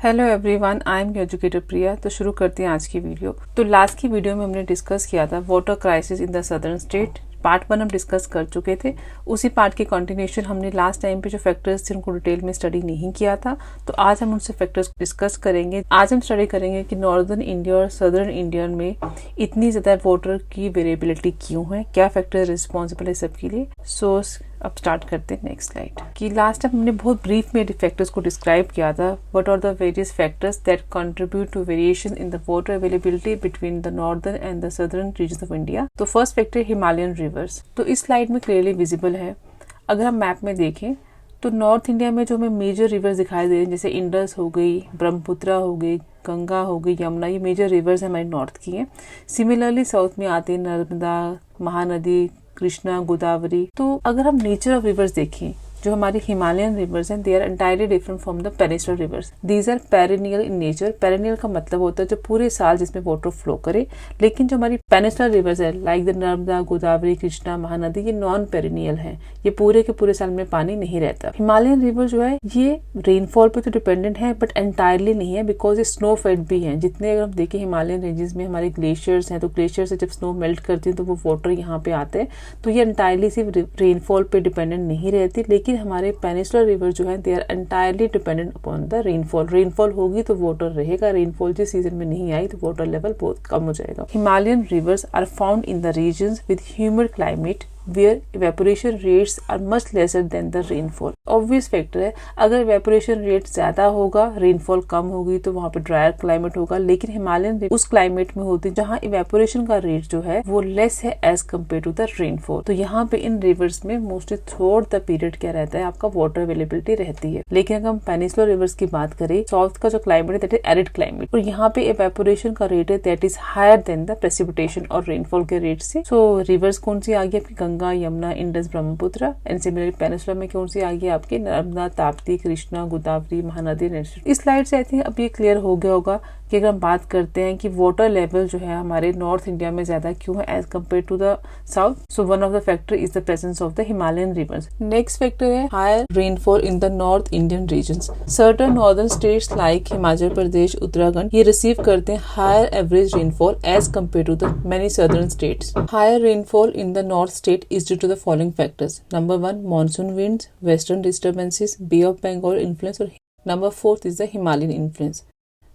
Hello everyone, I am educator Priya. तो शुरू करते हैं आज की वीडियो। तो लास्ट की वीडियो में हमने डिस्कस किया था water crisis in the southern state. Part 1 हम डिस्कस कर चुके थे। उसी पार्ट की कंटिन्यूशन हमने लास्ट टाइम पे जो फैक्टर्स थे उनको डिटेल में स्टडी नहीं किया था, तो आज हम उनसे फैक्टर्स डिस्कस करेंगे। आज हम स्टडी करेंगे कि नॉर्दर्न इंडिया और सदर्न इंडिया में इतनी ज्यादा वाटर की वेरिएबिलिटी क्यों है, क्या फैक्टर रिस्पॉन्सिबल है सबके लिए। सो अब स्टार्ट करते हैं नेक्स्ट स्लाइड। कि लास्ट टाइम हमने बहुत ब्रीफ में फैक्टर्स को डिस्क्राइब किया था। What are the various factors that contribute to variation in the water availability between the northern and the southern region of India. तो फर्स्ट फैक्टर हिमालयन रिवर्स। तो इस स्लाइड में क्लियरली विजिबल है। अगर हम मैप में देखें तो नॉर्थ इंडिया में जो हमें मेजर रिवर्स दिखाई दे रहे हैं, जैसे इंडस हो गई, ब्रह्मपुत्र हो गई, गंगा हो गई, यमुना, ये मेजर रिवर्स हमारे नॉर्थ की हैं। सिमिलरली साउथ में आते हैं नर्मदा, महानदी, कृष्णा, गोदावरी। तो अगर हम नेचर ऑफ रिवर्स देखें, जो हमारी हिमालयन रिवर्स हैं, they are entirely different from the peninsular rivers. These are perennial in nature. Perennial का मतलब होता है जो पूरे साल जिसमें वाटर फ्लो करे। लेकिन जो हमारी पेनिनसुलर रिवर्स है लाइक द नर्मदा, गोदावरी, कृष्णा, महानदी, ये नॉन पेरिनियल है। ये पूरे के पूरे साल में पानी नहीं रहता। हिमालयन रिवर जो है ये रेनफॉल पे तो डिपेंडेंट है बट एंटायरली नहीं है, बिकॉज ये स्नो फेड भी है। जितने अगर हम देखें हिमालयन रेंजेस में हमारे ग्लेशियर्स हैं, तो ग्लेशियर से जब स्नो मेल्ट करती है तो वो वाटर यहाँ पे आते हैं। तो ये एंटायरली सिर्फ रेनफॉल पे डिपेंडेंट नहीं रहती। लेकिन हमारे पेनिनसुलर रिवर जो है they are entirely dependent upon the rainfall. Rainfall होगी तो वाटर रहेगा, रेनफॉल जिस सीजन में नहीं आई तो वाटर लेवल बहुत कम हो जाएगा। Himalayan rivers are found in the regions with humid climate where evaporation rates are much lesser than the rainfall। Obvious factor है, अगर evaporation rate ज्यादा होगा, रेनफॉल कम होगी तो वहाँ पे ड्रायर क्लाइमेट होगा। लेकिन हिमालयन उस क्लाइमेट में होती है जहाँ इवेपोरेशन का रेट जो है वो लेस है as compare to the rainfall. तो यहाँ पे इन रिवर्स में मोस्टली थ्रू द पीरियड क्या रहता है, आपका वाटर अवेलेबिलिटी रहती है। लेकिन अगर हम पेनिनसुलर रिवर्स की बात करें, साउथ का जो क्लाइमेट है दैट इज एरिड क्लाइमेट, और यहाँ पे इवेपोरेशन का रेट है that is higher than the precipitation और रेनफॉल के रेट से। सो रिवर्स कौन सी आ गई आपकी, Ganga, Yamuna, Indus, Brahmaputra. And similarly peninsula में कौन सी आ गई आपकी, नर्मदा, ताप्ती, कृष्णा, गोदावरी, महानदी। इस स्लाइड से आई थिंक अब ये क्लियर हो गया होगा कि अगर हम बात करते हैं कि वाटर लेवल जो है हमारे नॉर्थ इंडिया में ज्यादा क्यों है as compare to the south. So one of the factor is the presence of the Himalayan rivers. Next factor है higher rainfall in the north Indian regions. Certain northern states like Himachal Pradesh, Uttarakhand, ये receive करते हैं higher average rainfall as compare to the many southern states. Higher rainfall in the north state is due to the following factors. Number 1 monsoon winds, western disturbances, bay of Bengal influence, और number 4 is the Himalayan influence.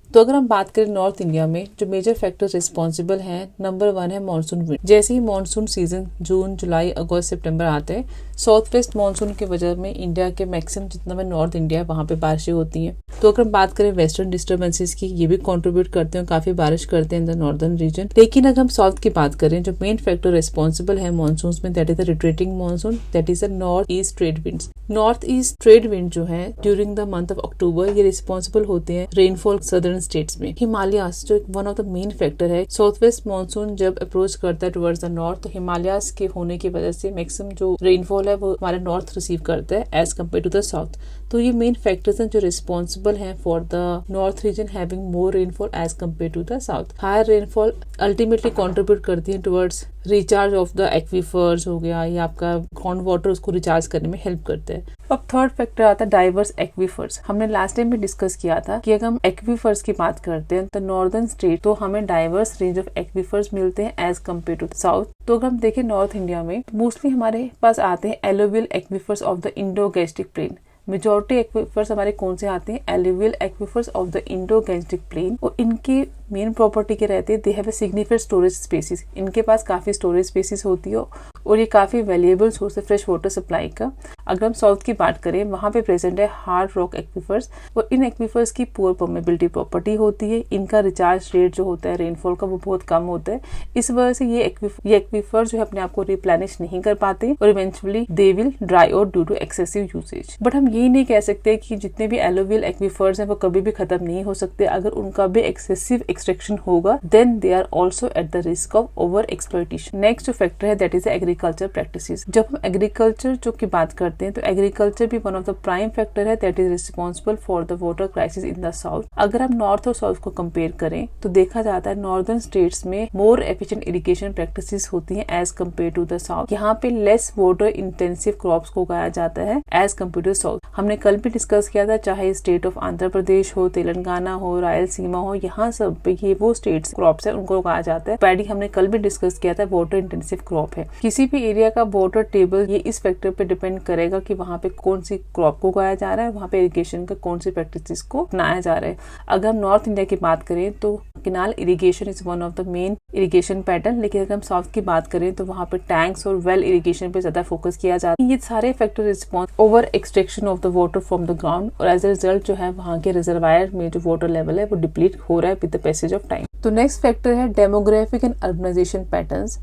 तो अगर हम बात करें north India में जो major factors responsible हैं, number 1 है मानसून विंड। जैसे ही मानसून सीजन जून, जुलाई, अगस्त, सितंबर आते हैं, साउथ वेस्ट मानसून की वजह में इंडिया के मैक्सिमम जितना में नॉर्थ इंडिया है वहाँ पे बारिशें होती हैं। तो अगर हम बात करें वेस्टर्न डिस्टर्बेंसेस की, ये भी कंट्रीब्यूट करते हैं, काफी बारिश करते हैं इन द नॉर्दर्न रीजन। लेकिन अगर हम साउथ की बात करें, जो मेन फैक्टर रिस्पॉन्सिबल है मानसून में that is the retreating monsoon, that is the north east trade winds. North east trade wind जो है during the month of October ये रिस्पॉन्सिबल होते हैं रेनफॉल सदर्न स्टेट्स में। हिमालयास जो one of the main factor है, south west monsoon जब approach करता है टुवर्ड्स द नॉर्थ, तो हिमालयास के होने की वजह से मैक्सिमम जो रेनफॉल है वो हमारे नॉर्थ रिसीव करता है as compare to the south. तो ये मेन फैक्टर्स हैं जो रिस्पॉन्सिबल हैं for the north region having more rainfall as compare to the south. Higher rainfall ultimately contribute करती है towards recharge of the aquifers हो गया, या आपका ग्राउंड वाटर उसको रिचार्ज करने में हेल्प करते हैं। अब थर्ड फैक्टर आता है डाइवर्स एक्वीफर्स। हमने लास्ट टाइम भी डिस्कस किया था कि अगर हम एक्वीफर्स की बात करते हैं तो नॉर्दर्न स्टेट तो हमें डाइवर्स रेंज ऑफ एक्वीफर्स मिलते हैं एज कम्पेयर टू साउथ। तो अगर हम देखें नॉर्थ इंडिया में मोस्टली हमारे पास आते हैं alluvial aquifers of the Indo-Gangetic plain. Majority aquifers हमारे कौन से आते हैं, alluvial aquifers of the Indo-Gangetic plain, और इनकी मेन प्रॉपर्टी के रहते हैं they have a significant storage spaces. इनके पास काफी स्टोरेज स्पेसिस होती है और ये काफी वैल्यूएबल सोर्स है फ्रेश वाटर सप्लाई का। अगर हम साउथ की बात करें, वहां पे प्रेजेंट है हार्ड रॉक एक्वीफर्स, और इन एक्वीफर्स की पुअर परमेबिलिटी प्रॉपर्टी होती है। इनका रिचार्ज रेट जो होता है रेनफॉल का वो बहुत कम होता है। इस वजह से ये एक्वीफर जो है अपने आप को रिप्लेनिश नहीं कर पाते और eventually they will dry out due to excessive usage. But हम ये नहीं कह सकते कि जितने भी एलुवियल एक्वीफर्स हैं वो कभी भी खत्म नहीं हो सकते। अगर उनका भी एक्सेसिव एक्सट्रैक्शन होगा then they are also at the risk of over exploitation. Next जो फैक्टर है दैट इज एग्रीकल्चर प्रैक्टिसेस। जब हम एग्रीकल्चर जो की बात करते आते हैं तो एग्रीकल्चर भी one of the prime factor है that is responsible for the water crisis in the south. अगर हम नॉर्थ और साउथ को कंपेयर करें तो देखा जाता है नॉर्दर्न स्टेट्स में मोर एफिशिएंट इरिगेशन प्रैक्टिसेस होती हैं as compare to the south. यहाँ पे लेस वाटर इंटेंसिव क्रॉप्स को उगाया जाता है एज कम्पेयर टू साउथ। हमने कल भी डिस्कस किया था, चाहे स्टेट ऑफ आंध्र प्रदेश हो, तेलंगाना हो, रायलसीमा हो, यहाँ सब पे ये वो स्टेट्स क्रॉप्स है उनको उगाया जाता है। पैडी हमने कल भी डिस्कस किया था, वाटर इंटेंसिव क्रॉप है। किसी भी एरिया का वाटर टेबल ये इस फैक्टर पे डिपेंड करेगा कि वहाँ पे कौन सी क्रॉप को उगाया जा रहा है, वहाँ पे इरिगेशन का कौन सी प्रैक्टिस को अपनाया जा रहा है। अगर हम नॉर्थ इंडिया की बात करें तो canal irrigation is one of the main irrigation pattern, लेकिन अगर हम साउथ की बात करें तो वहाँ पे टैंक्स और वेल इरिगेशन पे ज्यादा फोकस किया जाता है। ये सारे factor response over extraction of the water from the ground और एज अ रिजल्ट जो है वहाँ के रिजर्वायर में जो वाटर लेवल है वो डिप्लीट हो रहा है with the passage of time. तो नेक्स्ट फैक्टर है डेमोग्राफिक एंड अर्बनाइजेशन पैटर्न्स।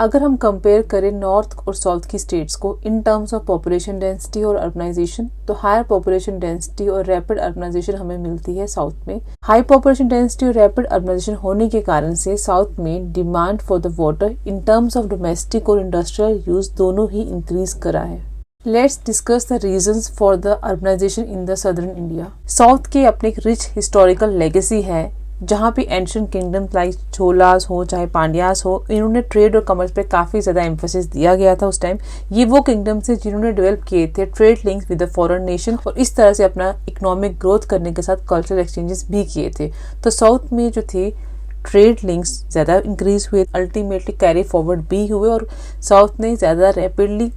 अगर हम कंपेयर करें नॉर्थ और साउथ की स्टेट्स को in terms of population density और अर्बनाइजेशन, तो हायर पॉपुलेशन डेंसिटी और रैपिड अर्बनाइजेशन हमें मिलती है साउथ में। हाई पॉपुलेशन डेंसिटी और रैपिड अर्बनाइजेशन होने के कारण से साउथ में demand for the water in terms of domestic और इंडस्ट्रियल यूज दोनों ही इंक्रीज करा है। Let's discuss the reasons for the urbanization in the southern India. South के अपने एक रिच हिस्टोरिकल लेगेसी है, जहाँ पे एंशिएंट किंगडम्स लाइक चोलास हो चाहे पांड्यास हो, इन्होंने ट्रेड और कॉमर्स पे काफी ज्यादा एम्फेसिस दिया गया था उस टाइम। ये वो किंगडम्स थे जिन्होंने डेवलप किए थे trade links with the foreign nation और इस तरह से अपना इकोनॉमिक ग्रोथ करने के साथ कल्चरल एक्सचेंजेस भी किए थे। तो साउथ में जो थे ट्रेड लिंक्स ज्यादा इंक्रीज हुए, अल्टीमेटली कैरी फॉरवर्ड भी हुए और साउथ ने ज्यादा रैपिडली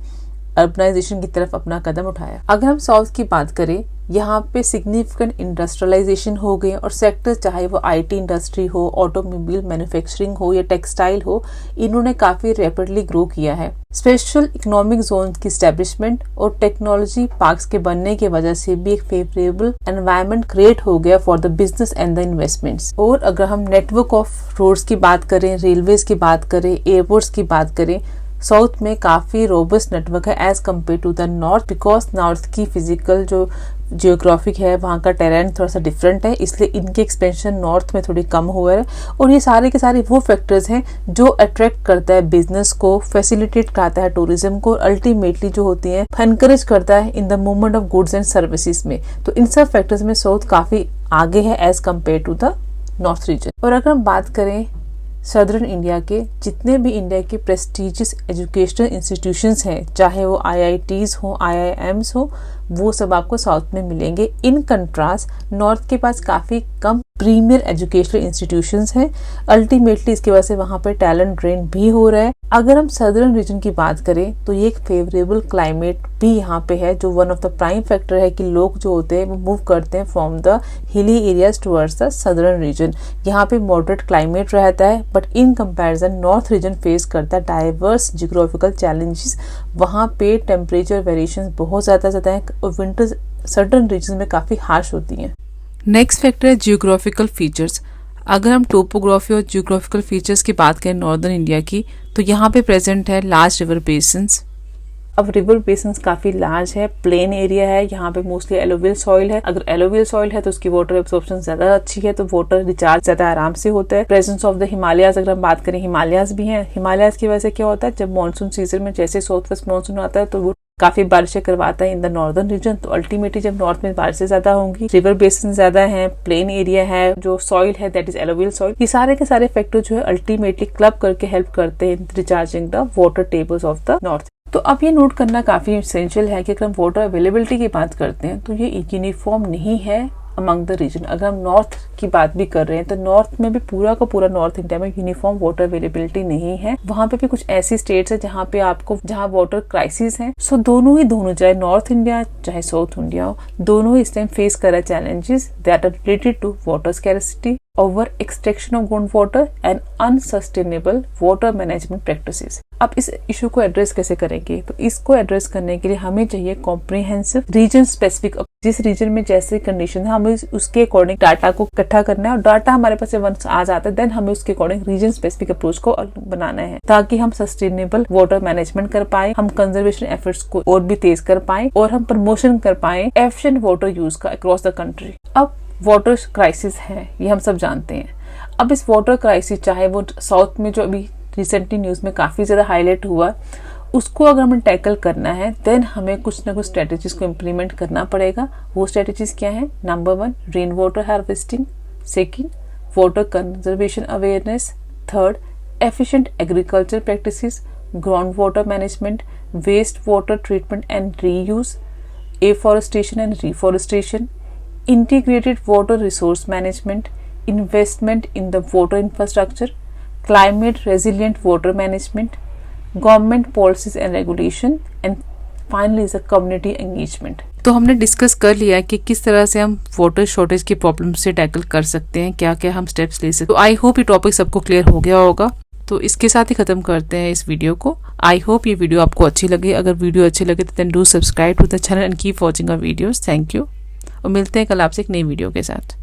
अर्बनाइजेशन की तरफ अपना कदम उठाया। अगर हम साउथ की बात करें, यहाँ पे सिग्निफिकेंट इंडस्ट्रियलाइजेशन हो गए और सेक्टर्स चाहे वो आईटी इंडस्ट्री हो, ऑटोमोबाइल मैन्युफैक्चरिंग हो या टेक्सटाइल हो, इन्होंने काफी रैपिडली ग्रो किया है। स्पेशल इकोनॉमिक जोन की एस्टेब्लिशमेंट और टेक्नोलॉजी पार्क्स के बनने की वजह से भी एक फेवरेबल एनवायरनमेंट क्रिएट हो गया for the business and the investments. और अगर हम नेटवर्क ऑफ रोड्स की बात करें, रेलवेज की बात करें, एयरपोर्ट्स की बात करें, साउथ में काफी रोबस्ट नेटवर्क है as compare to the north, because north की फिजिकल जो जियोग्राफिक है वहाँ का टेरेन थोड़ा सा डिफरेंट है, इसलिए इनके एक्सपेंशन नॉर्थ में थोड़ी कम हुआ है। और ये सारे के सारे वो फैक्टर्स हैं जो अट्रैक्ट करता है बिजनेस को, फैसिलिटेट करता है टूरिज्म को, अल्टीमेटली जो होती है एनकरेज करता है in the movement of goods and services में। तो इन सब फैक्टर्स में साउथ काफी आगे है as compare to the north region. और अगर हम बात करें सदर्न इंडिया के, जितने भी इंडिया के प्रेस्टीजियस एजुकेशनल इंस्टीट्यूशंस हैं, चाहे वो आईआईटीज हो, आईआईएम्स हो, वो सब आपको साउथ में मिलेंगे। इन कंट्रास्ट नॉर्थ के पास काफी कम प्रीमियर एजुकेशनल इंस्टीट्यूशंस हैं। अल्टीमेटली इसकी वजह से वहाँ पे टैलेंट ड्रेन भी हो रहा है। अगर हम सदर्न रीजन की बात करें तो ये एक फेवरेबल क्लाइमेट भी यहाँ पे है, जो one of the prime factor है कि लोग जो होते हैं वो मूव करते हैं from the hilly areas towards the southern reason. यहाँ पे मॉडरेट क्लाइमेट रहता है, but in comparison north region face करता है डाइवर्स जियोग्राफिकल चैलेंजेस। वहाँ पे टेम्परेचर वेरिएशन बहुत ज्यादा है और विंटर्स सदर्न रीजन में काफी हार्श होती हैं। नेक्स्ट फैक्टर है जियोग्राफिकल फीचर्स। अगर हम टोपोग्राफी और जियोग्राफिकल फीचर्स की बात करें नॉर्दर्न इंडिया की, तो यहाँ पे प्रेजेंट है लार्ज रिवर बेसिन्स। अब रिवर बेसिन्स काफी लार्ज है, प्लेन एरिया है, यहाँ पे मोस्टली एलोवियल सॉइल है। अगर एलोवियल सॉइल है तो उसकी वाटर एब्सॉर्प्शन ज्यादा अच्छी है, तो वाटर रिचार्ज ज्यादा आराम से होता है। प्रेजेंस ऑफ द हिमालयाज, अगर हम बात करें हिमालयाज भी हैं। हिमालयाज की वजह से क्या होता है, जब मानसून सीजन में जैसे साउथ वेस्ट मानसून आता है तो वो काफी बारिशें करवाता है इन द नॉर्दर्न रीजन। तो अल्टीमेटली जब नॉर्थ में बारिशें ज्यादा होंगी, रिवर बेसिन ज्यादा है, प्लेन एरिया है, जो सॉइल है दैट इज एलोवियल सॉइल, ये सारे के सारे फैक्टर जो है अल्टीमेटली क्लब करके हेल्प करते हैं recharging the water tables of the north. तो अब ये नोट करना काफी एसेंशियल है कि अगर हम वाटर अवेलेबिलिटी की बात करते हैं तो ये यूनिफॉर्म नहीं है अमंग द रीजन। अगर हम नॉर्थ की बात भी कर रहे हैं तो नॉर्थ में भी पूरा का पूरा नॉर्थ इंडिया में यूनिफॉर्म वाटर अवेलेबिलिटी नहीं है। वहाँ पे भी कुछ ऐसी स्टेट्स है जहाँ वाटर क्राइसिस है। सो दोनों चाहे नॉर्थ इंडिया चाहे साउथ इंडिया हो, दोनों इस टाइम फेस कर रहे challenges that are related to water scarcity, over extraction of ground water and unsustainable water management practices. अब इस इशू को एड्रेस कैसे करेंगे, तो इसको एड्रेस करने के लिए हमें चाहिए कॉम्प्रिहेंसिव रीजन स्पेसिफिक। जिस रीजन में जैसे कंडीशन है हमें उसके अकॉर्डिंग डाटा को इकट्ठा करना है और डाटा हमारे पास वंस आ जाता है देन हमें उसके अकॉर्डिंग रीजन स्पेसिफिक अप्रोच को बनाना है, ताकि हम सस्टेनेबल वाटर मैनेजमेंट कर पाए, हम कंजर्वेशन एफर्ट्स को और भी तेज कर पाए और हम प्रमोशन कर पाए एफिशिएंट वाटर यूज का अक्रॉस द कंट्री। अब वाटर क्राइसिस है, ये हम सब जानते हैं। अब इस वाटर क्राइसिस चाहे वो साउथ में जो अभी रिसेंटली न्यूज में काफी ज्यादा हाईलाइट हुआ, उसको अगर हमें टैकल करना है देन हमें कुछ ना कुछ स्ट्रेटेजीज को इम्प्लीमेंट करना पड़ेगा। वो स्ट्रेटेजीज क्या है? Number 1 rain water harvesting, second water conservation awareness, third efficient agriculture practices, ground water management, waste water treatment and reuse, afforestation and reforestation, integrated water resource management, investment in the water infrastructure, climate resilient water management, government policies and regulation, and finally is a community engagement। तो हमने discuss कर लिया कि किस तरह से हम water shortage की प्रॉब्लम से टैकल कर सकते हैं, क्या क्या हम स्टेप्स ले सकते हैं। तो आई होप ये टॉपिक सबको क्लियर हो गया होगा। तो इसके साथ ही खत्म करते हैं इस वीडियो को। आई होप ये वीडियो आपको अच्छी लगी। अगर वीडियो अच्छी लगे तो then do subscribe to the channel and keep watching our videos. Thank you और मिलते हैं कल आपसे एक नई वीडियो के साथ।